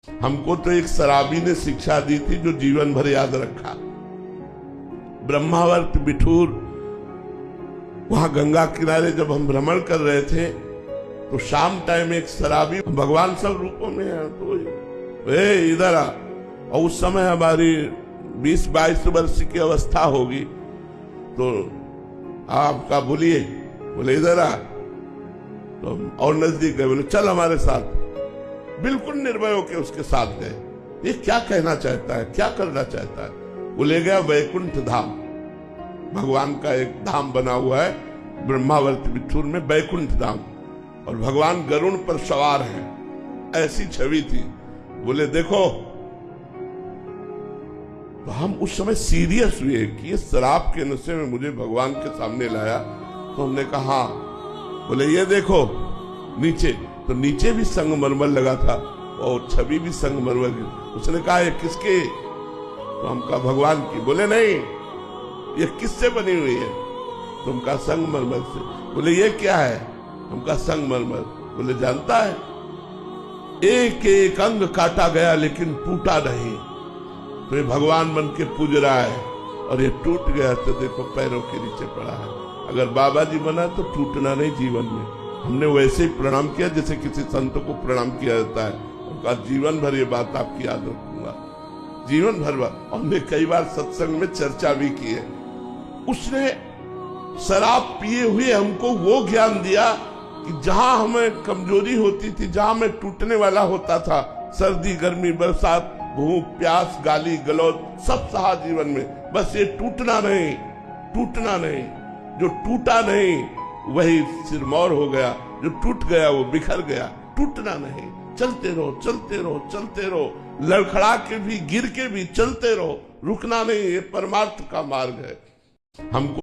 हमको तो एक शराबी ने शिक्षा दी थी जो जीवन भर याद रखा। ब्रह्मावर्त बिठूर, वहां गंगा किनारे जब हम भ्रमण कर रहे थे तो शाम टाइम एक शराबी, भगवान सब रूपों में है, तो इधर आ। और उस समय हमारी 20-22 वर्ष की अवस्था होगी, तो आपका बोलिए, बोले इधर आ। तो और नजदीक गए, बोले चल हमारे साथ। बिल्कुल निर्भय होकर उसके साथ गए। ये क्या कहना चाहता है, क्या करना चाहता है? वो ले गया वैकुंठ धाम। भगवान का एक धाम बना हुआ है ब्रह्मावर्त बिठूर में, वैकुंठ धाम, और भगवान गरुड़ पर सवार हैं, ऐसी छवि थी। बोले देखो, तो हम उस समय सीरियस हुए कि ये शराब के नशे में मुझे भगवान के सामने लाया। तो हमने कहा, बोले ये देखो नीचे, तो नीचे भी संगमरमर लगा था और छवि भी संगमरमर की। उसने कहा ये किसके? तो हम कहा भगवान की। बोले नहीं, ये किससे बनी हुई है? तो हम कहा संगमरमर से। बोले ये क्या है? हम कहा संगमरमर। बोले जानता है, एक एक अंग काटा गया लेकिन टूटा नहीं। तो ये भगवान बन के पूज रहा है और ये टूट गया तो देखो पैरों के नीचे पड़ा है। अगर बाबा जी बना तो टूटना नहीं जीवन में। हमने वैसे ही प्रणाम किया जैसे किसी संत को प्रणाम किया जाता है, उनका जीवन भर ये बात आपकी याद रखूंगा, जीवन भर। हमने कई बार सत्संग में चर्चा भी की है। उसने शराब पिए हुए हमको वो ज्ञान दिया कि जहां हमें कमजोरी होती थी, जहां मैं टूटने वाला होता था, सर्दी गर्मी बरसात भूख प्यास गाली गलौज सब सहा जीवन में, बस ये टूटना नहीं, टूटना नहीं। जो टूटा नहीं वही सिरमौर हो गया, जो टूट गया वो बिखर गया। टूटना नहीं, चलते रहो चलते रहो चलते रहो, लड़खड़ा के भी गिर के भी चलते रहो, रुकना नहीं। ये परमार्थ का मार्ग है। हमको